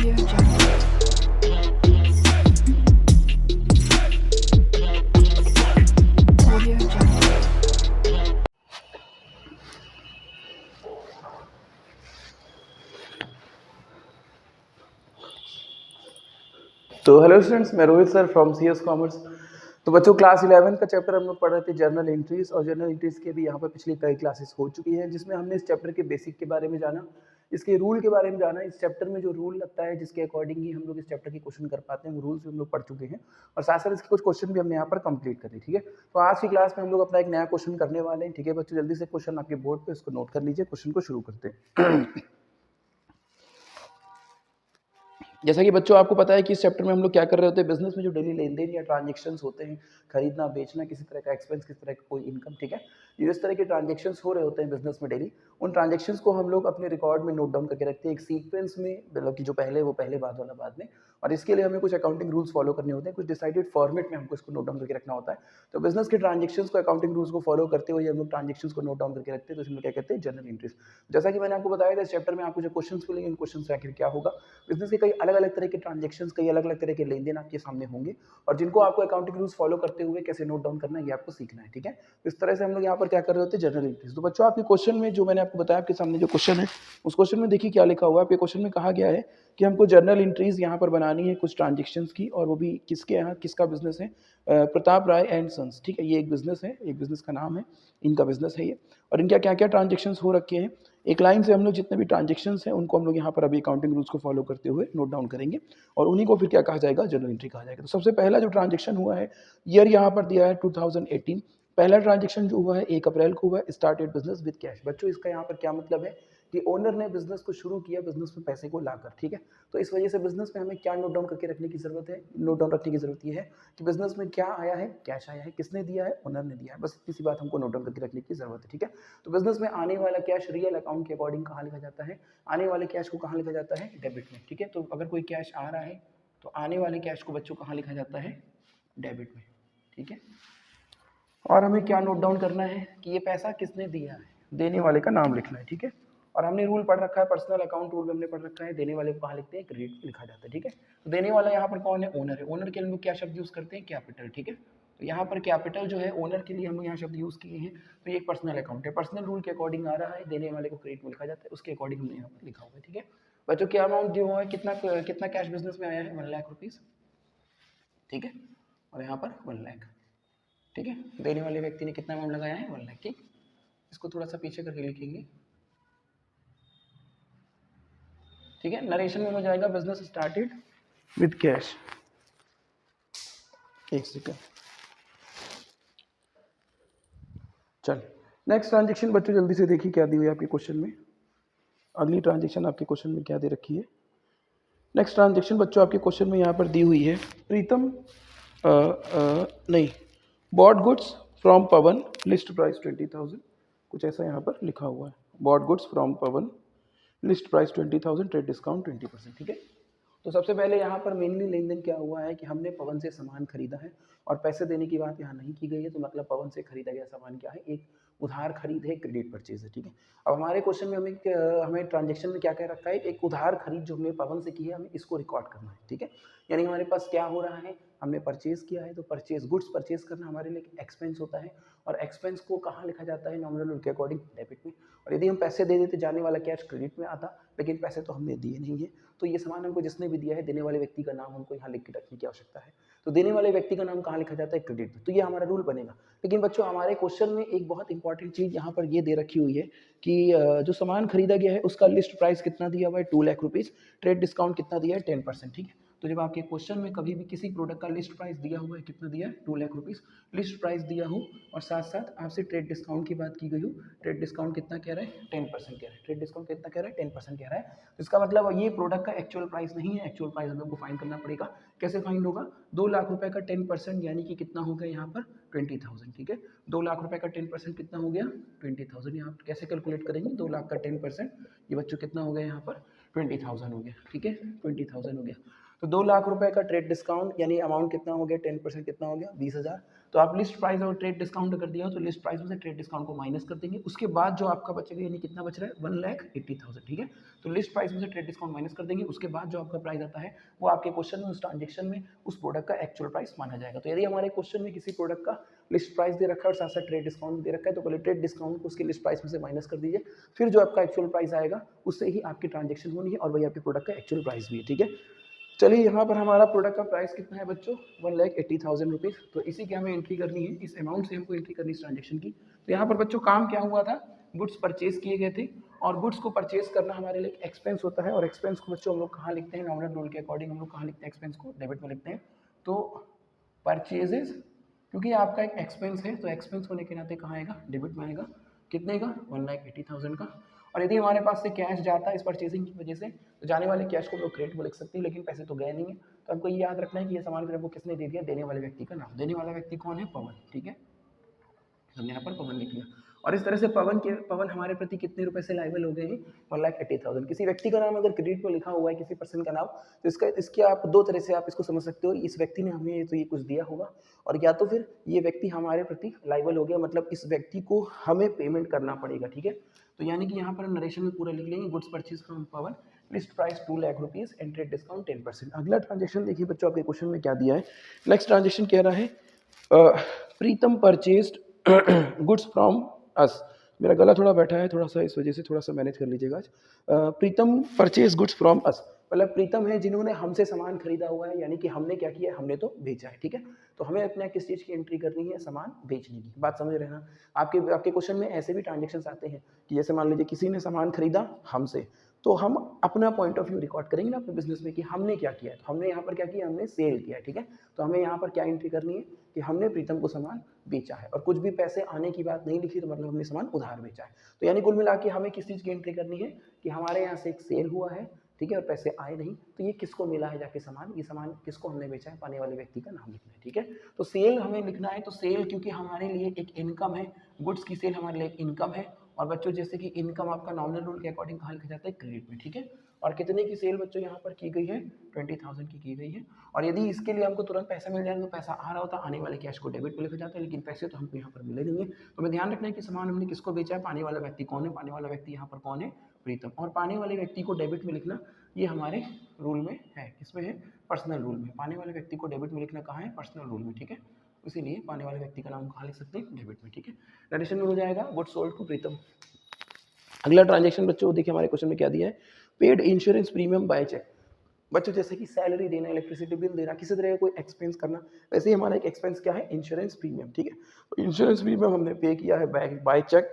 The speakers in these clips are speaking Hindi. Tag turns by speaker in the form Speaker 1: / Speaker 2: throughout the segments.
Speaker 1: Audio Jungle. Audio Jungle.
Speaker 2: तो हेलो स्टूडेंट्स, मैं Rohit sir from CS commerce. तो बच्चों, क्लास 11 का चैप्टर हम लोग पढ़ रहे थे जर्नल एंट्रीज, और जर्नल एंट्रीज के भी यहाँ पर पिछली कई क्लासेस हो चुकी हैं, जिसमें हमने इस चैप्टर के बेसिक के बारे में जाना, इसके रूल के बारे में जाना। इस चैप्टर में जो रूल लगता है जिसके अकॉर्डिंग ही हम लोग इस चैप्टर के क्वेश्चन कर पाते हैं, वो रूल्स भी हम लोग पढ़ चुके हैं, और साथ साथ इसके कुछ क्वेश्चन भी हमने यहाँ पर कंप्लीट कर लिए। ठीक है, तो आज की क्लास में हम लोग अपना एक नया क्वेश्चन करने वाले हैं। ठीक है बच्चों, जल्दी से क्वेश्चन आपके बोर्ड पर इसको नोट कर लीजिए, क्वेश्चन को शुरू करते हैं। जैसा कि बच्चों आपको पता है कि इस चैप्टर में हम लोग क्या कर रहे होते हैं, बिजनेस में जो डेली लेन देन या ट्रांजेक्शन्स होते हैं, खरीदना बेचना, किसी तरह का एक्सपेंस, किसी तरह का कोई इनकम, ठीक है, ये इस तरह के ट्रांजेक्शन्स हो रहे होते हैं बिजनेस में डेली। उन ट्रांजेक्शन्स को हम लोग अपने रिकॉर्ड में नोट डाउन करके रखते हैं एक सीक्वेंस में, मतलब कि जो पहले वो पहले, बाद वाला बाद में। और इसके लिए हमें कुछ अकाउंटिंग रूल्स फॉलो करने होते हैं, कुछ डिसाइडेड फॉर्मेट में हमको इसको नोट डाउन करके रखना होता है। तो बिजनेस के ट्रांजेक्शन्स को अकाउंटिंग रूल्स को फॉलो करते हुए हम लोग ट्रांजेक्शन्स को नोट डाउन करके रखते हैं, तो इसमें क्या कहते हैं, जर्नल एंट्रीज। जैसा कि मैंने आपको बताया था, इस चैप्टर में आपको जो क्वेश्चंस मिलेंगे, इन क्वेश्चन से आखिर क्या होगा, बिजनेस के कई अलग अलग तरह के ट्रांजेक्शन्स, कई अलग अलग तरह के लेन देन आपके सामने होंगे, और जिनको आपको अकाउंटिंग रूल्स फॉलो करते हुए कैसे नोट डाउन करना है, ये आपको सीखना है। ठीक है, इस तरह से हम लोग यहाँ पर क्या कर रहे होते हैं, जर्नल एंट्रीज। तो बच्चों, आपके क्वेश्चन में जो मैंने आपको बताया, आपके सामने जो क्वेश्चन है, उस क्वेश्चन में देखिए क्या लिखा हुआ है। आपके क्वेश्चन में कहा गया है कि हमको जर्नल एंट्रीज यहाँ पर बनानी है कुछ ट्रांजेक्शन्स की, और वो भी किसके यहाँ, किसका बिजनेस है, प्रताप राय एंड सन्स। ठीक है, ये एक बिजनेस है, एक बिजनेस का नाम है, इनका बिजनेस है ये, और इनका क्या क्या ट्रांजेक्शन्स हो रखे हैं। एक लाइन से हम लोग जितने भी ट्रांजेक्शन्स हैं उनको हम लोग यहाँ पर अभी अकाउंटिंग रूल्स को फॉलो करते हुए नोट डाउन करेंगे, और उन्हीं को फिर क्या कहा जाएगा, जर्नल एंट्री कहा जाएगा। तो सबसे पहला जो ट्रांजेक्शन हुआ है, ईयर यहाँ पर दिया है 2018। पहला ट्रांजेक्शन जो हुआ है 1 अप्रैल को हुआ है, स्टार्टेड बिजनेस विद कैश। बच्चों, इसका यहाँ पर क्या मतलब है कि ओनर ने बिजनेस को शुरू किया बिजनेस में पैसे को लाकर। ठीक है, तो इस वजह से बिजनेस में हमें क्या नोट डाउन करके रखने की जरूरत है, नोट डाउन रखने की जरूरत ये है कि बिजनेस में क्या आया है, कैश आया है, किसने दिया है, ओनर ने दिया है। बस इसी बात हमको नोट डाउन करके रखने की जरूरत है। ठीक है, तो बिजनेस में आने वाला कैश रियल अकाउंट के अकॉर्डिंग कहाँ लिखा जाता है, आने वाले कैश को कहाँ लिखा जाता है, डेबिट में। ठीक है, तो अगर कोई कैश आ रहा है तो आने वाले कैश को बच्चों कहाँ लिखा जाता है, डेबिट में। ठीक है, और हमें क्या नोट डाउन करना है कि ये पैसा किसने दिया है, देने वाले का नाम लिखना है। ठीक है, और हमने रूल पढ़ रखा है, पर्सनल अकाउंट रूल हमने पढ़ रखा है, देने वाले को कहाँ लिखते हैं, क्रेडिट लिखा जाता है। ठीक है, तो देने वाला यहाँ पर कौन है, ओनर है। ओनर के लिए हम लोग क्या शब्द यूज करते हैं, कैपिटल। ठीक है, तो यहाँ पर कैपिटल जो है ओनर के लिए हम लोग यहाँ शब्द यूज किए हैं। तो ये एक पर्सनल अकाउंट है, पर्सनल रूल के अकॉर्डिंग आ रहा है, देने वाले को क्रेडिट में लिखा जाता है, उसके अकॉर्डिंग हमने यहाँ पर लिखा हुआ है। ठीक है बच्चों, क्या अमाउंट जो है, कितना कितना कैश बिजनेस में आया है, 1 लाख रुपीज। ठीक है, और यहाँ पर 1 लाख। ठीक है, देने वाले व्यक्ति ने कितना अमाउंट लगाया है, 1 लाख। ठीक, इसको थोड़ा सा पीछे करके लिखेंगे। ठीक है, नरेशन में हो जाएगा बिजनेस स्टार्टेड विद कैश। एक सेकंड, चल नेक्स्ट ट्रांजेक्शन बच्चों जल्दी से देखिए क्या दी हुई है आपके क्वेश्चन में। अगली ट्रांजेक्शन आपके क्वेश्चन में क्या दे रखी है। नेक्स्ट ट्रांजेक्शन बच्चों आपके क्वेश्चन में यहाँ पर दी हुई है, प्रीतम नहीं, bought goods from Pawan, list price 20,000, कुछ ऐसा यहाँ पर लिखा हुआ है, bought goods from Pawan, list price 20,000, trade discount 20%। ठीक है, तो सबसे पहले यहाँ पर मेनली लेन देन क्या हुआ है कि हमने पवन से सामान खरीदा है, और पैसे देने की बात यहाँ नहीं की गई है, तो मतलब पवन से खरीदा गया सामान क्या है, एक उधार खरीद है, क्रेडिट परचेज है। ठीक है, अब हमारे क्वेश्चन में हमें ट्रांजेक्शन में क्या कह रखा है, एक उधार खरीद जो हमने पवन से की है, हमें इसको रिकॉर्ड करना है। ठीक है, यानी हमारे पास क्या हो रहा है, हमने परचेज किया है, तो परचेज गुड्स परचेज करना हमारे लिए एक्सपेंस होता है, और एक्सपेंस को कहाँ लिखा जाता है, नॉमिनल रूल के अकॉर्डिंग डेबिट में। और यदि हम पैसे दे देते, जाने वाला कैश क्रेडिट में आता, लेकिन पैसे तो हमने दिए नहीं है, तो ये सामान हमको जिसने भी दिया है, देने वाले व्यक्ति का नाम हमको यहाँ लिख के रखने की आवश्यकता है। तो देने वाले व्यक्ति का नाम कहाँ लिखा जाता है, क्रेडिट में। तो ये हमारा रूल बनेगा। लेकिन बच्चों, हमारे क्वेश्चन में एक बहुत इंपॉर्टेंट चीज यहाँ पर ये दे रखी हुई है कि जो सामान खरीदा गया है उसका लिस्ट प्राइस कितना दिया हुआ है, 2 लाख रुपीज, ट्रेड डिस्काउंट कितना दिया है, 10%। ठीक है, तो जब आपके क्वेश्चन में कभी भी किसी प्रोडक्ट का लिस्ट प्राइस दिया हुआ है, कितना दिया है, 2 लाख रुपीज लिस्ट प्राइस दिया हो, और साथ साथ आपसे ट्रेड डिस्काउंट की बात की गई हो, ट्रेड डिस्काउंट कितना कह रहा है, 10% कह रहा है, ट्रेड डिस्काउंट कितना कह रहा है, 10% कह रहा है। तो इसका मतलब ये प्रोडक्ट का एक्चुअल प्राइस नहीं है, एक्चुअल प्राइस हम लोग को फाइंड करना पड़ेगा। कैसे फाइंड होगा, 2 लाख रुपए का 10% यानी कि कितना हो गया यहाँ पर, 20,000। ठीक है, 2 लाख रुपए का 10% कितना हो गया, 20,000। यहाँ पर कैसे कैलकुलेट करेंगे, 2 लाख का 10%, ये बच्चों कितना हो गया यहाँ पर, 20,000 हो गया। ठीक है, 20,000 हो गया। तो 2 लाख रुपए का ट्रेड डिस्काउंट यानी अमाउंट कितना हो गया, 10% कितना हो गया, 20,000। तो आप लिस्ट प्राइस और ट्रेड डिस्काउंट अगर दिया हो तो लिस्ट प्राइस में से ट्रेड डिस्काउंट को माइनस कर देंगे, उसके बाद जो आपका बचेगा यानी कितना बच रहा है, 1,80,000, ठीक है। तो लिस्ट प्राइस में से ट्रेड डिस्काउंट माइनस कर देंगे, उसके बाद जो आपका प्राइस आता है वो आपके क्वेश्चन में उस ट्रांजेक्शन में उस प्रोडक्ट का एक्चुअल प्राइस माना जाएगा। तो यदि हमारे क्वेश्चन में किसी प्रोडक्ट का लिस्ट प्राइस दे रखा है और साथ साथ ट्रेड डिस्काउंट दे रखा है, तो पहले ट्रेड डिस्काउंट को उसके लिस्ट प्राइस में से माइनस कर दीजिए, फिर जो आपका एक्चुअल प्राइस आएगा उससे ही आपकी ट्रांजेक्शन होनी है और वही आपके प्रोडक्ट का एक्चुअल प्राइस भी है, ठीक है। चलिए यहाँ पर हमारा प्रोडक्ट का प्राइस कितना है बच्चों, 1,80,000 रुपीज़। तो इसी की हमें एंट्री करनी है, इस अमाउंट से हमको एंट्री करनी है इस ट्रांजेक्शन की। तो यहाँ पर बच्चों काम क्या हुआ था, गुड्स परचेज किए गए थे और गुड्स को परचेज करना हमारे लिए एक्सपेंस होता है और एक्सपेंस को बच्चों हम लोग कहाँ लिखते हैं, नॉमिनल रूल के अकॉर्डिंग हम लोग कहाँ लिखते हैं एक्सपेंस को, डेबिट में लिखते हैं। तो परचेजेस क्योंकि आपका एक एक्सपेंस है तो एक्सपेंस होने के नाते कहाँ आएगा, डेबिट में आएगा। कितने का, 1,80,000 का। और यदि हमारे पास से कैश जाता है इस परचेजिंग की वजह से तो जाने वाले कैश को हम लोग क्रेडिट में लिख सकते हैं, लेकिन पैसे तो गए नहीं है। तो हमको ये याद रखना है कि ये सामान फिर हमको किसने दे दिया, देने वाले व्यक्ति का नाम। देने वाला व्यक्ति कौन है, पवन, ठीक है। हमने यहाँ पर पवन लिख लिया और इस तरह से पवन हमारे प्रति कितने रुपए से लायबल हो गए हैं, 1,80,000। किसी व्यक्ति का नाम अगर क्रेडिट में लिखा हुआ है, किसी पर्सन का नाम, तो इसके आप दो तरह से आप इसको समझ सकते हो। इस व्यक्ति ने हमें तो ये कुछ दिया होगा और या तो फिर ये व्यक्ति हमारे प्रति लायबल हो गया, मतलब इस व्यक्ति को हमें पेमेंट करना पड़ेगा, ठीक है। तो यानी कि यहाँ पर नरेशन में पूरा लिख लेंगे, goods purchase from Pawan, list price 2 lakh rupees and trade discount 10%। अगला ट्रांजेक्शन देखिए बच्चों, आपके क्वेश्चन में क्या दिया है। नेक्स्ट ट्रांजेक्शन कह रहा है प्रीतम परचेज्ड गुड्स फ्रॉम अस। मेरा गला थोड़ा बैठा है थोड़ा सा, इस वजह से थोड़ा सा मैनेज कर लीजिएगा आज। प्रीतम परचेज गुड्स फ्रॉम अस, मतलब प्रीतम है जिन्होंने हमसे सामान खरीदा हुआ है, यानी कि हमने क्या किया है, हमने तो बेचा है, ठीक है। तो हमें अपने किस चीज़ की एंट्री करनी है, सामान बेचने की। बात समझ रहे हैं ना। आपके क्वेश्चन में ऐसे भी ट्रांजेक्शन आते हैं कि जैसे मान लीजिए किसी ने सामान खरीदा हमसे, तो हम अपना पॉइंट ऑफ व्यू रिकॉर्ड करेंगे ना अपने बिजनेस में कि हमने क्या किया है। तो हमने यहाँ पर क्या किया, हमने सेल किया है, ठीक है। तो हमें यहाँ पर क्या एंट्री करनी है कि हमने प्रीतम को सामान बेचा है और कुछ भी पैसे आने की बात नहीं लिखी, तो मतलब हमने सामान उधार बेचा है। तो यानी कुल मिला के हमें किस चीज़ की एंट्री करनी है कि हमारे यहाँ से एक सेल हुआ है, ठीक है, और पैसे आए नहीं, तो ये किसको मिला है जाके सामान, ये सामान किसको हमने बेचा है, पाने वाले व्यक्ति का नाम लिखना है, ठीक है। तो सेल हमें लिखना है, तो सेल क्योंकि हमारे लिए एक इनकम है, गुड्स की सेल हमारे लिए एक इनकम है। और बच्चों जैसे कि इनकम आपका नॉमिनल रूल के अकॉर्डिंग कहाँ लिखा जाता है, क्रेडिट में, ठीक है। और कितने की सेल बच्चों यहाँ पर की गई है, 20,000 की गई है। और यदि इसके लिए हमको तुरंत पैसा मिल जाएगा तो पैसा आ रहा होता, आने वाले कैश को डेबिट पे लिखा जाता है, लेकिन पैसे तो हमको यहाँ पर मिले नहीं है। तो हमें ध्यान रखना है कि सामान हमने किसको बेचा है, पाने वाला व्यक्ति कौन है, पाने वाला व्यक्ति यहाँ पर कौन है, प्रीतम। और पाने वाले व्यक्ति को डेबिट में लिखना ये हमारे रूल में है, किसमें है, पर्सनल रूल में। पाने वाले व्यक्ति को डेबिट में लिखना कहाँ है, पर्सनल रूल में, ठीक है। इसीलिए पाने वाले व्यक्ति का नाम कहाँ लिख सकते हैं, डेबिट में, ठीक है। नरेशन में हो जाएगा गुड्स सोल्ड टू प्रीतम। अगला ट्रांजेक्शन बच्चों देखिए हमारे क्वेश्चन में क्या दिया है, paid insurance premium by cheque. बच्चों जैसे कि सैलरी देना, इलेक्ट्रिसिटी बिल देना, किसी तरह का कोई एक्सपेंस करना, वैसे ही हमारा एक एक्सपेंस क्या है, इंश्योरेंस प्रीमियम, ठीक है। तो इंश्योरेंस प्रीमियम हमने पे किया है बाय चेक,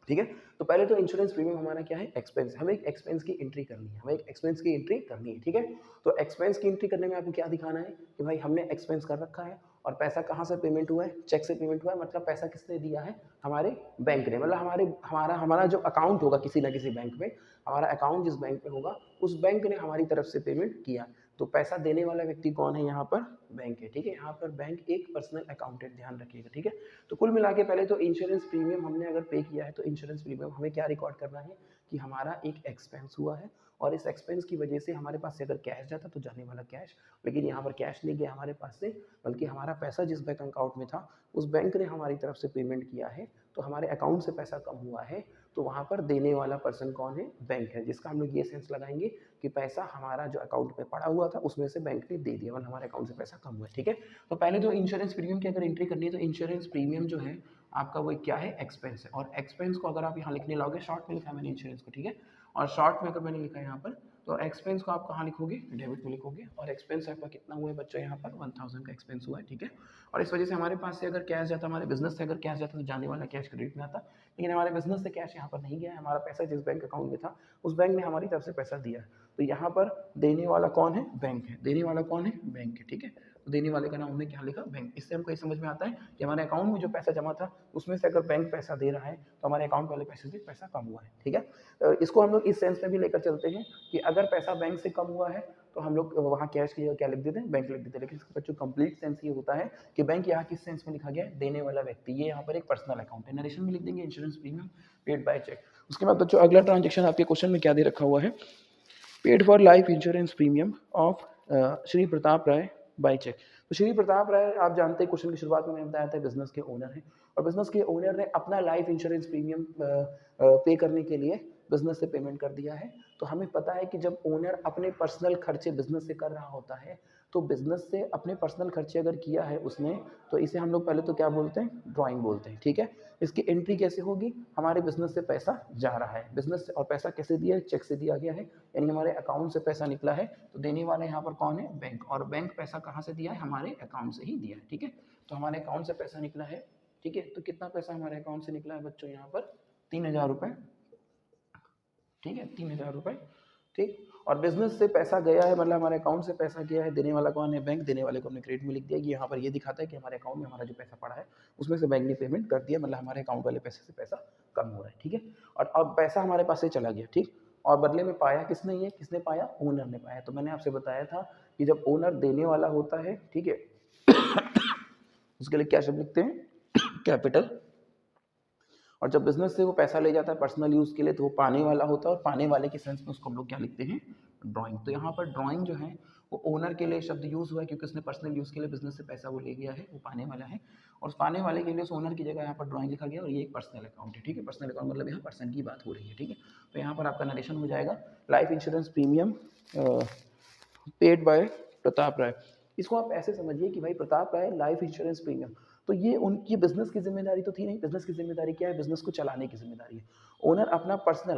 Speaker 2: ठीक है। तो पहले तो इंश्योरेंस प्रीमियम हमारा क्या है, एक्सपेंस। हमें एक एक्सपेंस की एंट्री करनी है, हमें एक एक्सपेंस की एंट्री करनी है, ठीक है। तो एक्सपेंस की एंट्री करने में आपको क्या दिखाना है कि भाई हमने एक्सपेंस कर रखा है और पैसा कहाँ से पेमेंट हुआ है, चेक से पेमेंट हुआ है। मतलब पैसा किसने दिया है, हमारे बैंक ने, मतलब हमारा जो अकाउंट होगा किसी ना किसी बैंक में, हमारा अकाउंट जिस बैंक में होगा उस बैंक ने हमारी तरफ से पेमेंट किया। तो पैसा देने वाला व्यक्ति कौन है, यहाँ पर बैंक है, ठीक है। यहाँ पर बैंक एक पर्सनल अकाउंटेंट, ध्यान रखिएगा, ठीक है। तो कुल मिला के पहले तो इंश्योरेंस प्रीमियम हमने अगर पे किया है तो इंश्योरेंस प्रीमियम हमें क्या रिकॉर्ड करना है कि हमारा एक एक्सपेंस हुआ है और इस एक्सपेंस की वजह से हमारे पास से अगर कैश जाता तो जाने वाला कैश, लेकिन यहाँ पर कैश नहीं गया हमारे पास से, बल्कि हमारा पैसा जिस बैंक अकाउंट में था उस बैंक ने हमारी तरफ से पेमेंट किया है। तो हमारे अकाउंट से पैसा कम हुआ है, तो वहाँ पर देने वाला पर्सन कौन है, बैंक है, जिसका हम लोग ये सेंस लगाएंगे कि पैसा हमारा जो अकाउंट में पड़ा हुआ था उसमें से बैंक ने दे दिया, मतलब हमारे अकाउंट से पैसा कम हुआ है, ठीक है। तो पहले तो इंश्योरेंस प्रीमियम की अगर एंट्री करनी है तो इंश्योरेंस प्रीमियम जो है आपका वो क्या है, एक्सपेंस है। और एक्सपेंस को अगर आप यहाँ लिखने लाओगे, शॉर्ट में लिखा है मैंने इंश्योरेंस को, ठीक है। और शॉर्ट में अगर मैंने लिखा है यहाँ पर, तो एक्सपेंस को आप कहाँ लिखोगे, डेबिट में लिखोगे। और एक्सपेंस आपका कितना हुआ है बच्चों, यहाँ पर 1,000 का एक्सपेंस हुआ है, ठीक है। और इस वजह से हमारे पास से अगर कैश जाता, हमारे बिजनेस से अगर कैश जाता तो जाने वाला कैश क्रेडिट में आता, लेकिन हमारे बिजनेस से कैश यहाँ पर नहीं गया है। हमारा पैसा जिस बैंक अकाउंट में था उस बैंक ने हमारी तरफ से पैसा दिया। तो यहाँ पर देने वाला कौन है, बैंक है। देने वाला कौन है, बैंक है, ठीक है। तो देने वाले का नाम हमने क्या लिखा, बैंक। इससे हमको ये समझ में आता है कि हमारे अकाउंट में जो पैसा जमा था उसमें से अगर बैंक पैसा दे रहा है तो हमारे अकाउंट वाले पैसे से पैसा कम हुआ है, ठीक है। इसको हम लोग इस सेंस में भी लेकर चलते हैं कि अगर पैसा बैंक से कम हुआ है तो हम लोग वहाँ कैश की जगह क्या लिख देते हैं, बैंक लिख देते हैं। लेकिन इसका जो कंप्लीट सेंस ये होता है कि बैंक यहाँ किस सेंस में लिखा गया है, देने वाला व्यक्ति। ये यहाँ पर एक पर्सनल अकाउंट है। नरेशन में लिख देंगे insurance premium paid by cheque. उसके बाद बच्चों अगला ट्रांजेक्शन आपके क्वेश्चन में क्या दे रखा हुआ है, paid for life insurance premium of Shri Pratap Rai by cheque. तो श्री प्रताप राय आप जानते हैं क्वेश्चन की शुरुआत में मैंने बताया था बिजनेस के ओनर हैं और बिजनेस के ओनर ने अपना लाइफ इंश्योरेंस प्रीमियम पे करने के लिए बिजनेस से पेमेंट कर दिया है। तो हमें पता है कि जब ओनर अपने पर्सनल खर्चे बिजनेस से कर रहा होता है तो बिजनेस से अपने पर्सनल खर्चे अगर किया है उसने तो इसे हम लोग पहले तो क्या बोलते हैं, ड्राइंग बोलते हैं। ठीक है, इसकी एंट्री कैसे होगी, हमारे बिजनेस से पैसा जा रहा है, बिजनेस से, और पैसा कैसे दिया है, चेक से दिया गया है, यानी हमारे अकाउंट से पैसा निकला है। तो देने वाला यहाँ पर कौन है, बैंक, और बैंक पैसा कहाँ से दिया है, हमारे अकाउंट से ही दिया है। ठीक है, तो हमारे अकाउंट से पैसा निकला है। ठीक है, तो कितना पैसा हमारे अकाउंट से निकला है बच्चों, यहाँ पर 3000 रुपये। ठीक है, 3000 रुपये। ठीक, और बिजनेस से पैसा गया है, मतलब हमारे अकाउंट से पैसा गया है, देने वाला कौन है, बैंक। देने वाले को हमने क्रेडिट में लिख दिया कि यहाँ पर ये दिखाता है कि हमारे अकाउंट में हमारा जो पैसा पड़ा है उसमें से बैंक ने पेमेंट कर दिया, मतलब हमारे अकाउंट वाले पैसे से पैसा कम हो रहा है। ठीक है, और अब पैसा हमारे पास से चला गया। ठीक, और बदले में पाया किसने, ये किसने पाया, ओनर ने पाया। तो मैंने आपसे बताया था कि जब ओनर देने वाला होता है, ठीक है, उसके लिए क्या शब्द लिखते हैं, कैपिटल। और जब बिजनेस से वो पैसा ले जाता है पर्सनल यूज़ के लिए तो वो पाने वाला होता है, और पाने वाले के सेंस में उसको हम लोग क्या लिखते हैं, ड्राइंग। तो यहाँ पर ड्राइंग जो है वो ओनर के लिए शब्द यूज़ हुआ है क्योंकि उसने पर्सनल यूज़ के लिए बिजनेस से पैसा वो ले गया है, वो पाने वाला है, और उस पाने वाले के लिए उस ओनर की जगह यहाँ पर ड्राइंग लिखा गया, और ये एक पर्सनल अकाउंट है। ठीक है, पर्सनल अकाउंट मतलब यहाँ पर्सन की बात हो रही है। ठीक है, तो यहाँ पर आपका नरेशन हो जाएगा life insurance premium paid by Pratap Rai. इसको आप ऐसे समझिए कि भाई Pratap Rai life insurance premium, तो ये उनकी बिजनेस की जिम्मेदारी तो थी नहीं। बिजनेस की जिम्मेदारी क्या है, बिजनेस को चलाने की जिम्मेदारी है। ओनर अपना पर्सनल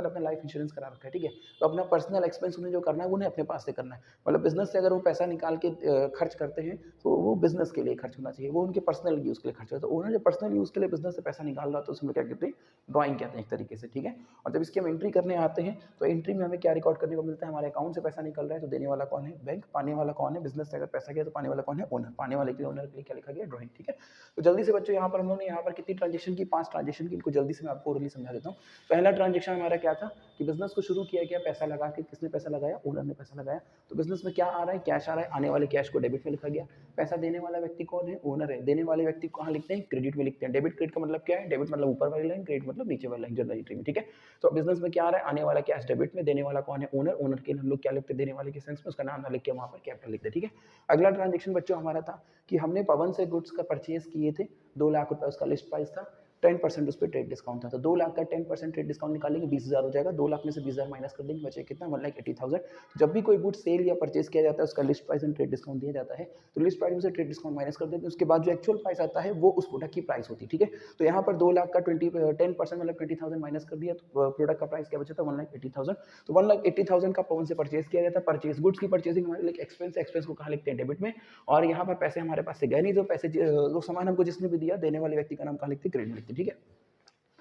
Speaker 2: अपना लाइफ इंश्योरेंस करा रखा है। ठीक है, तो अपना पर्सनल एक्सपेंस उन्हें जो करना है वो उन्हें अपने पास से करना है। मतलब बिजनेस से अगर वो पैसा निकाल के खर्च करते हैं तो वो बिजनेस के लिए खर्च होना चाहिए, वो उनके पर्सनल यूज़ के लिए खर्च होता है। तो ओनर जब पर्सनल यूज़ के लिए बिजनेस से पैसा निकाल रहा है तो उसमें क्या कहते हैं, ड्राइंग कहते हैं एक तरीके से। ठीक है, और जब इसकी हम एंट्री करने आते हैं तो एंट्री में हमें क्या रिकॉर्ड करने को मिलता है, हमारे अकाउंट से पैसा निकल रहा है तो देने वाला कौन है, बैंक। पाने वाला कौन है, बिजनेस से अगर पैसा गया तो पाने वाला कौन है, ओनर। पाने वाले के लिए ओनर के लिए क्या लिखा गया, ड्राइंग। ठीक है, तो जल्दी से बच्चों यहाँ पर हम लोगों ने यहाँ पर कितनी ट्रांजेक्शन की, 5 ट्रांजेक्शन की। इनको जल्दी से मैं आपको ओरली समझा देता हूँ। पहला ट्रांजेक्शन हमारा क्या था कि बिजनेस को शुरू किया गया पैसा लगा के, किसने पैसा लगाया, ओनर ने पैसा लगाया। तो बिजनेस में क्या आ रहा है, कैश आ रहा है, आने वाले कैश को डेबिट में लिखा गया। पैसा देने वाला व्यक्ति कौन है, ओनर है। देने वाले व्यक्ति को कहाँ लिखते हैं, क्रेडिट में लिखते हैं। डेबिट क्रेडिट का मतलब क्या है, डेबिट मतलब ऊपर वाली लाइन, क्रेडिट मतलब नीचे वाली लाइन जनरल एंट्री में। ठीक है, तो बिजनेस में क्या आ रहा है, आने वाला कैश डेबिट में, देने वाला कौन है, ओनर। ओनर के लिए हम लोग क्या लिखते हैं, देने वाले के सेंस में उसका नाम ना लिख के वहाँ पर कैपिटल लिखते हैं। ठीक है, अगला ट्रांजेक्शन बच्चों हमारा था कि हमने पवन से गुड्स का परचेज किए थे, 2 लाख रुपए उसका लिस्ट प्राइस था, 10% उस पर ट्रेड डिस्काउंट था। तो 2 लाख का 10% ट्रेड डिस्काउंट निकालेंगे, 20,000 हो जाएगा। 2 लाख में से 20,000 माइनस कर देंगे, बचे कितना, 1,80,000। जब भी कोई गुड सेल या परचेज किया जाता है उसका list price and trade discount दिया जाता है, तो लिस्ट प्राइस में से ट्रेड डिस्काउंट माइनस कर देते हैं। उसके बाद जो एक्चुअल प्राइस आता है वो उस प्रोडक्ट की प्राइस होती है। ठीक है, तो यहाँ पर 2 लाख का 10% मतलब 20,000 माइनस कर दिया तो प्रोडक्ट का प्राइस क्या बचा था, 1,80,000। तो 1,80,000 का पवन से परचेज किया जाता है। परचेज गुड्स की परचेजिंग हमारे लिए एक्सपेंस, एक्सपेंस को कहाँ लिखते हैं, डेबिट में। और यहाँ पर पैसे हमारे पास से गए नहीं, जो पैसे वो सामान हमको जिसने भी दिया, देने वाले व्यक्ति का नाम कहाँ लिखते हैं, क्रेडिट में लिखते हैं। ठीक है,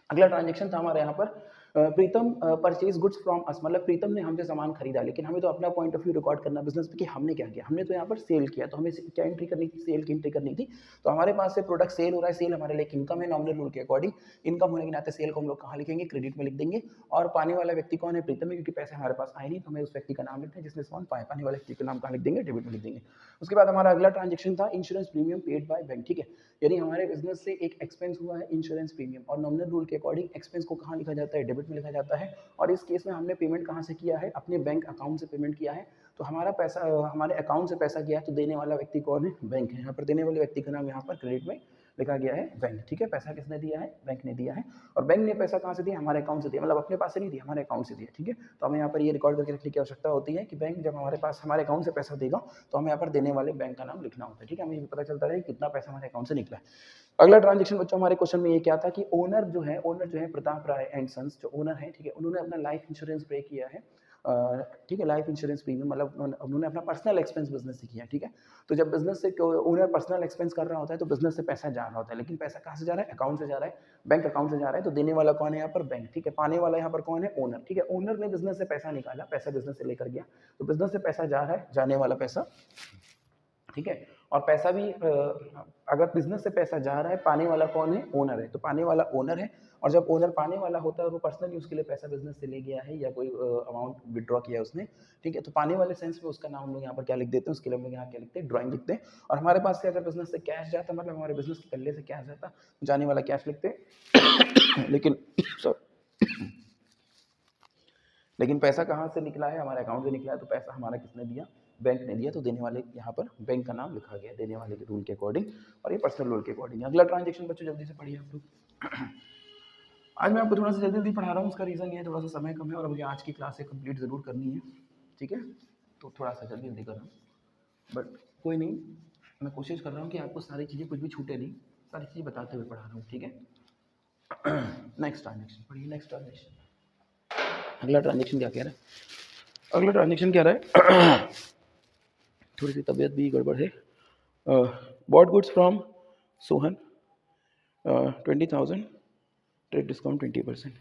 Speaker 2: अगला ट्रांजेक्शन था हमारे यहाँ पर प्रीतम परचेज गुड्स फ्रॉम अस, मतलब प्रीतम ने हमसे सामान खरीदा, लेकिन हमें तो अपना पॉइंट ऑफ व्यू रिकॉर्ड करना बिजनेस में कि हमने क्या किया। हमने तो यहाँ पर सेल किया, तो हमें क्या एंट्री करनी थी, सेल की एंट्री करनी थी। तो हमारे पास से प्रोडक्ट सेल हो रहा है, सेल हमारे लिए इनकम है, नॉमिनल रूल के अकॉर्डिंग। इनकम होने के नाते सेल को हम लोग कहाँ लिखेंगे, क्रेडिट में लिख देंगे। और पाने वाला व्यक्ति कौन है, प्रीतम है, क्योंकि पैसे हमारे पास आए नहीं तो हमें उस व्यक्ति का नाम लिखते हैं जिसने सामान पाया। पाने वाले व्यक्ति का नाम कहाँ लिख देंगे, डेबिट में लिख देंगे। उसके बाद हमारा अगला ट्रांजेक्शन था insurance premium paid by bank. ठीक है, यानी हमारे बिजनेस से एक एक्सपेंस हुआ है इंश्योरेंस प्रीमियम, और नॉमिनल रूल के अकॉर्डिंग एक्सपेंस को कहाँ लिखा जाता है, डेबिट में लिखा जाता है। और इस केस में हमने पेमेंट कहाँ से किया है, अपने बैंक अकाउंट से पेमेंट किया है। तो हमारा पैसा हमारे अकाउंट से पैसा गया है, तो देने वाला व्यक्ति कौन है, बैंक है। यहाँ पर देने वाले व्यक्ति का नाम यहाँ पर क्रेडिट में लिखा गया है, बैंक। ठीक है, पैसा किसने दिया है, बैंक ने दिया है। और बैंक ने पैसा कहाँ से दिया, हमारे अकाउंट से दिया, मतलब अपने पास से नहीं दिया, हमारे अकाउंट से दिया। ठीक है, तो हमें यहाँ पर ये रिकॉर्ड करके रखने की आवश्यकता होती है कि बैंक जब हमारे पास हमारे अकाउंट से पैसा देगा तो हमें यहाँ पर देने वाले बैंक का नाम लिखना होता है। ठीक है, हमें ये पता चलता है कितना पैसा हमारे अकाउंट से निकला है। अगला ट्रांजेक्शन बच्चों हमारे क्वेश्चन में ये क्या था कि ओनर जो है प्रताप राय एंड सन्स जो ओनर है, ठीक है, उन्होंने अपना लाइफ इंश्योरेंस पे किया है। ठीक है, लाइफ इंश्योरेंस प्रीमियम मतलब उन्होंने अपना पर्सनल एक्सपेंस बिजनेस से किया। ठीक है, तो जब बिजनेस से ओनर पर्सनल एक्सपेंस कर रहा होता है तो बिजनेस से पैसा जा रहा होता है, लेकिन पैसा कहाँ से जा रहा है, अकाउंट से जा रहा है, बैंक अकाउंट से जा रहा है। तो देने वाला कौन है यहाँ पर, बैंक। ठीक है, पाने वाला यहाँ पर कौन है, ओनर। ठीक है, ओनर ने बिजनेस से पैसा निकाला, पैसा बिजनेस से लेकर गया, तो बिजनेस से पैसा जा रहा है, जाने वाला पैसा। ठीक है, और पैसा भी अगर बिजनेस से पैसा जा रहा है, पाने वाला कौन है, ओनर है। तो पाने वाला ओनर है, और जब ओनर पाने वाला होता है और वो पर्सनल यूज के लिए पैसा बिजनेस से ले गया है या कोई अमाउंट विड्रॉ किया है उसने, ठीक है, तो पाने वाले सेंस में उसका नाम हम लोग यहाँ पर क्या लिख देते हैं, उसके लिए हम लोग यहाँ क्या लिखते हैं, ड्राइंग लिखते हैं। और हमारे पास से अगर बिजनेस से कैश जाता, मतलब हमारे बिजनेस के कल्ले से कैश जाता, जाने वाला कैश लिखते हैं लेकिन लेकिन पैसा कहाँ से निकला है, हमारे अकाउंट से निकला है, तो पैसा हमारा किसने दिया, बैंक ने दिया, तो देने वाले यहाँ पर बैंक का नाम लिखा गया देने वाले के रूल के अकॉर्डिंग, और ये पर्सनल रूल के अकॉर्डिंग। अगला ट्रांजेक्शन बच्चों जल्दी से पढ़िए आप लोग। आज मैं आपको थोड़ा सा जल्दी जल्दी पढ़ा रहा हूँ, उसका रीज़न ये है थोड़ा सा समय कम है और मुझे आज की क्लास कंप्लीट ज़रूर करनी है, ठीक है, तो थोड़ा सा जल्दी जल्दी कर रहा हूँ, बट कोई नहीं, मैं कोशिश कर रहा हूँ कि आपको सारी चीज़ें कुछ भी छूटे नहीं, सारी चीज़ें बताते हुए पढ़ा रहा हूँ, ठीक है। नेक्स्ट ट्रांजेक्शन पढ़िए, नेक्स्ट ट्रांजेक्शन, अगला ट्रांजेक्शन क्या कह रहा है, अगला ट्रांजेक्शन क्या रहा है। थोड़ी सी तबीयत भी गड़बड़ है। Bought goods from Sohan 20,000, trade discount 20%।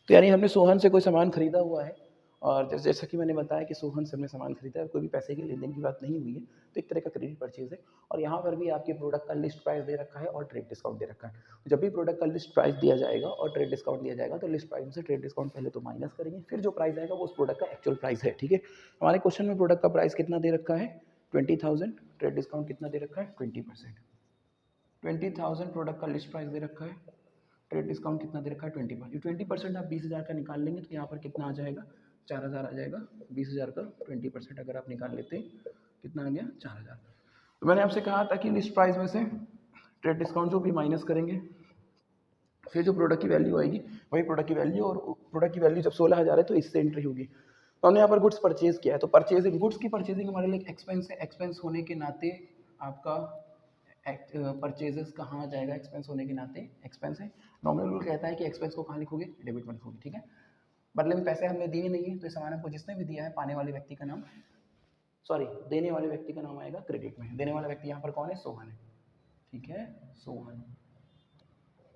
Speaker 2: तो यानी हमने सोहन से कोई सामान खरीदा हुआ है, और जैसा कि मैंने बताया कि सोहन से हमने सामान खरीदा है, कोई भी पैसे की लेन देन की बात नहीं हुई है, तो एक तरह का क्रेडिट परचेज है। और यहाँ पर भी आपके प्रोडक्ट का लिस्ट प्राइस दे रखा है और ट्रेड डिस्काउंट दे रखा है। जब भी प्रोडक्ट का लिस्ट प्राइस दिया जाएगा और ट्रेड डिस्काउंट दिया जाएगा, तो लिस्ट प्राइस में से ट्रेड डिस्काउंट पहले तो माइनस करेंगे, फिर जो प्राइस आएगा वो उस प्रोडक्ट का एक्चुअल प्राइस है, ठीक है। हमारे क्वेश्चन में प्रोडक्ट का प्राइस कितना दे रखा है, 20,000, ट्रेड डिस्काउंट कितना दे रखा है, 20%। 20,000 प्रोडक्ट का लिस्ट प्राइस दे रखा है, ट्रेड डिस्काउंट कितना दे रखा है, 20%। 20% आप 20,000 का निकाल लेंगे तो यहाँ पर कितना आ जाएगा, 4,000 आ जाएगा। 20,000 का 20% अगर आप निकाल लेते हैं, कितना आ गया, 4,000। तो मैंने आपसे कहा था कि लिस्ट प्राइस में से ट्रेड डिस्काउंट जो भी माइनस करेंगे, फिर जो प्रोडक्ट की वैल्यू आएगी वही प्रोडक्ट की वैल्यू, और प्रोडक्ट की वैल्यू जब 16,000 है तो इससे एंट्री होगी। तो हमने यहाँ पर गुड्स परचेज किया है, तो परचेजिंग, गुड्स की परचेजिंग हमारे लिए एक्सपेंस है, एक्सपेंस होने के नाते आपका परचेजेस कहाँ जाएगा, एक्सपेंस होने के नाते एक्सपेंस है। नॉर्मल रूल कहता है कि एक्सपेंस को कहाँ लिखोगे, डेबिट में लिखोगे, ठीक है। बदले में पैसे हमने दिए नहीं है, तो इस सामान हमको जिसने भी दिया है, पाने वाले व्यक्ति का नाम, सॉरी, देने वाले व्यक्ति का नाम आएगा क्रेडिट में। देने वाला व्यक्ति यहाँ पर कौन है, सोहन है, ठीक है, सोहन।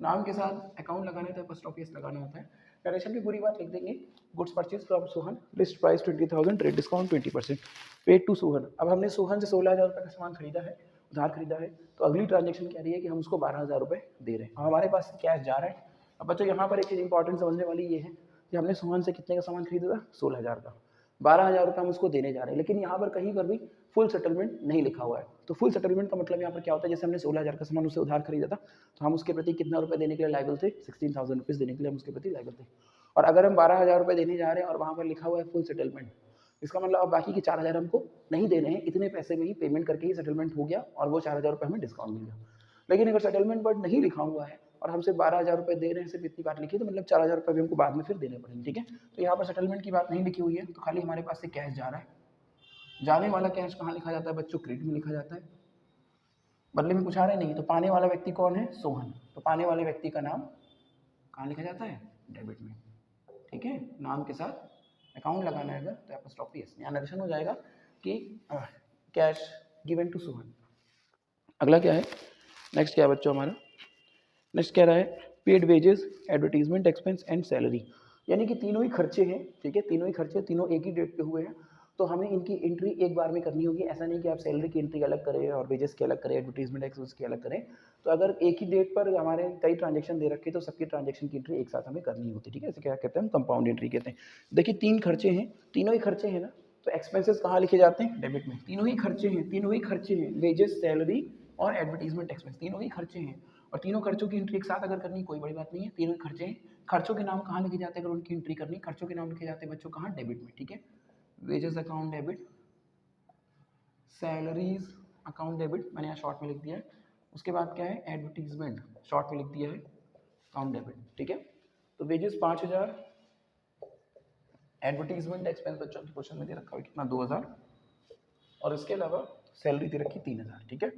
Speaker 2: नाम के साथ अकाउंट लगाना है तो एपोस्ट्रोफी लगाना होता है। नरेशन की पूरी बात लिख देंगे, goods purchase from Sohan, list price 20,000, trade discount 20%, paid to Sohan. अब हमने सोहन से 16,000 रुपये का सामान खरीदा है, उधार खरीदा है, तो अगली ट्रांजेक्शन कह रही है कि हम उसको 12,000 रुपये दे रहे हैं, और हमारे पास कैश जा रहा है। अब बच्चों यहाँ पर एक चीज़ इंपॉर्टेंट समझने वाली ये है कि हमने सोहन से कितने का सामान खरीदा था, 16,000 का, 12,000 रुपये हम उसको देने जा रहे हैं, लेकिन यहाँ पर कहीं पर भी फुल सेटलमेंट नहीं लिखा हुआ है। तो फुल सेटलमेंट का मतलब यहाँ पर क्या होता है, जैसे हमने 16,000 का सामान उससे उधार खरीदा था, तो हम उसके प्रति कितना रुपये देने के लिए लायबल थे, 16,000 रुपीज़ देने के लिए हम उसके प्रति लायबल थे। और अगर हम 12,000 रुपये देने जा रहे हैं और वहाँ पर लिखा हुआ है फुल सेटलमेंट, इसका मतलब अब बाकी के 4,000 हमको नहीं देने हैं, इतने पैसे में ही पेमेंट करके ही सेटलमेंट हो गया और वो 4,000 रुपये हमें डिस्काउंट मिल गया। लेकिन अगर सेटलमेंट बट नहीं लिखा हुआ है और हमसे 12,000 रुपये दे रहे हैं, सिर्फ इतनी बात लिखी, तो मतलब 4,000 रुपये भी हमको बाद में फिर देने पड़ेंगे, ठीक है। तो यहाँ पर सेटलमेंट की बात नहीं लिखी हुई है, तो खाली हमारे पास से कैश जा रहा है। जाने वाला कैश कहाँ लिखा जाता है बच्चों, क्रेडिट में लिखा जाता है, बदले में कुछ आ रहा नहीं। तो पाने वाला व्यक्ति कौन है, सोहन, तो पाने वाले व्यक्ति का नाम कहाँ लिखा जाता है, डेबिट में, ठीक है। नाम के साथ अकाउंट लगाना है अगर, तो एपोस्ट्रोफी एस, यहाँ नरेशन हो जाएगा कि कैश गिवन टू सोहन। अगला क्या है, नेक्स्ट क्या है बच्चों हमारा, नेक्स्ट कह रहा है paid wages, advertisement expense and salary, यानी कि तीनों ही खर्चे हैं, ठीक है, तीनों ही खर्चे, तीनों एक ही डेट पे हुए हैं, तो हमें इनकी एंट्री एक बार में करनी होगी। ऐसा नहीं कि आप सैलरी की एंट्री अलग करें और वेजेस की अलग करें, एडवर्टीजमेंट एक्सपेंस की अलग करें। तो अगर एक ही डेट पर हमारे कई ट्रांजेक्शन दे रखे तो सबकी ट्रांजेक्शन की एंट्री एक साथ हमें करनी होती है, ठीक है। इसे क्या कहते हैं, हम कंपाउंड एंट्री कहते हैं। देखिए तीन खर्चे हैं, तीनों ही खर्चे हैं ना, तो एक्सपेंसेस कहाँ लिखे जाते हैं, डेबिट में। तीनों ही खर्चे हैं, तीनों ही खर्चे हैं, वेजेस, सैलरी और एडवर्टीजमेंट एक्सपेंस, तीनों ही खर्चे हैं, और तीनों खर्चों की एंट्री एक साथ अगर करनी कोई बड़ी बात नहीं है, तीनों ही खर्चे हैं। खर्चों के नाम कहाँ लिखे जाते हैं अगर उनकी एंट्री करनी, खर्चों के नाम लिखे जाते हैं बच्चों कहाँ, डेबिट में, ठीक है। Wages account debit, salaries account debit, मैंने यहाँ शॉर्ट में लिख दिया है। उसके बाद क्या है, एडवर्टीजमेंट, शॉर्ट में लिख दिया है अकाउंट डेबिट, ठीक है। तो वेजेस 5,000, एडवर्टीजमेंट एक्सपेंस बच्चों के क्वेश्चन में दे रखा है कितना, 2,000, और इसके अलावा सैलरी दे रखी 3,000, ठीक है।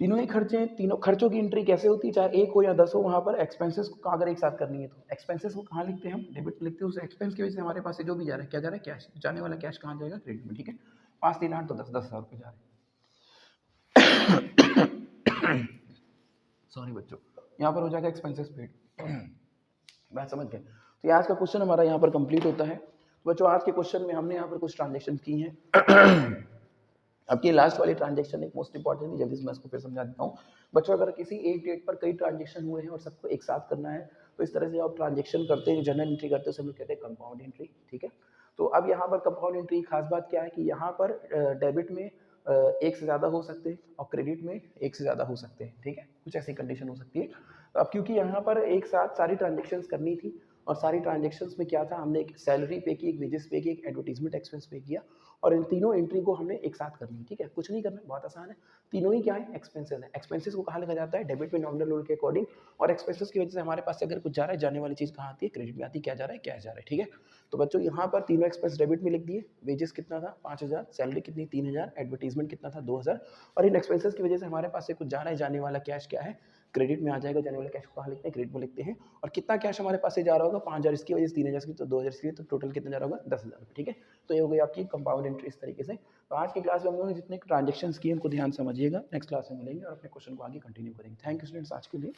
Speaker 2: तीनों ही खर्चे हैं, तीनों खर्चों की एंट्री कैसे होती है, चाहे एक हो या 10 हो, वहाँ पर एक्सपेंसेस को अगर एक साथ करनी है तो एक्सपेंसेस को कहाँ लिखते हैं हम, डेबिट में लिखते हैं। उस एक्सपेंस की वजह से हमारे पास से जो भी जा रहा है, क्या जा रहा है, कैश, जाने वाला कैश कहाँ जाएगा, क्रेडिट में, ठीक है। 5 3 8 तो 10,000 रुपये जा रहे हैं। सॉरी बच्चों, यहाँ पर हो जाएगा एक्सपेंसेस पेड। बात समझ गए। तो ये आज का क्वेश्चन हमारा यहाँ पर कंप्लीट होता है। तो बच्चों आज के क्वेश्चन में हमने यहाँ पर कुछ ट्रांजेक्शन की हैं। अब ये लास्ट वाली ट्रांजेक्शन एक मोस्ट इंपॉर्टेंट है, जल्दी से मैं इसको फिर समझा देता हूँ। बच्चों अगर किसी एक डेट पर कई ट्रांजेक्शन हुए हैं और सबको एक साथ करना है, तो इस तरह से आप ट्रांजेक्शन करते हैं, जर्नल एंट्री करते हैं, सब लोग कहते हैं कंपाउंड एंट्री, ठीक है। तो अब यहाँ पर कंपाउंड एंट्री खास बात क्या है कि यहाँ पर डेबिट में एक से ज़्यादा हो सकते हैं और क्रेडिट में एक से ज़्यादा हो सकते हैं, ठीक है। कुछ ऐसी कंडीशन हो सकती है। अब क्योंकि यहाँ पर एक साथ सारी ट्रांजेक्शन्स करनी थी, और सारी ट्रांजेक्शन्स में क्या था, हमने एक सैलरी पे की, एक वेजेस पे की, एक एडवर्टीजमेंट एक्सपेंस पे किया और इन तीनों एंट्री को हमने एक साथ करनी है, ठीक है। कुछ नहीं करना, बहुत आसान है। तीनों ही क्या है, एक्सपेंसेस है। एक्सपेंसेस को कहाँ लिखा जाता है, डेबिट में नॉमिनल रूल के अकॉर्डिंग। और एक्सपेंसेस की वजह से हमारे पास से अगर कुछ जा रहा है, जाने वाली चीज़ कहाँ आती है, क्रेडिट में आती है। क्या जा रहा है, कैश जा रहा है, ठीक है। तो बच्चों यहाँ पर तीनों एक्सपेंस डेबिट में लिख दिए। वेजेस कितना था, 5,000, सैलरी कितनी, 3,000, एडवर्टीजमेंट कितना था, 2,000। और इन एक्सपेंसेस की वजह से हमारे पास से कुछ जा रहा है, जाने वाला कैश क्या है, क्रेडिट में आ जाएगा। जाने वाला कैश को कहाँ लिखते हैं, क्रेडिट में लिखते हैं। और कितना कैश हमारे पास से जा रहा होगा, 5,000 इसकी वजह से, 3,000 इसकी, तो 2,000 इसकी, तो टोटल कितना जा रहा होगा, 10,000 रुपये, ठीक है। तो ये हो गई आपकी कंपाउंड एंट्री इस तरीके से। तो आज की क्लास में हम लोगों ने जितने ट्रांजेक्शन्स किए उनको ध्यान समझिएगा। नेक्स्ट क्लास में मिलेंगे और अपने क्वेश्चन को आगे कंटिन्यू करेंगे। थैंक यू स्टूडेंट्स आज के लिए।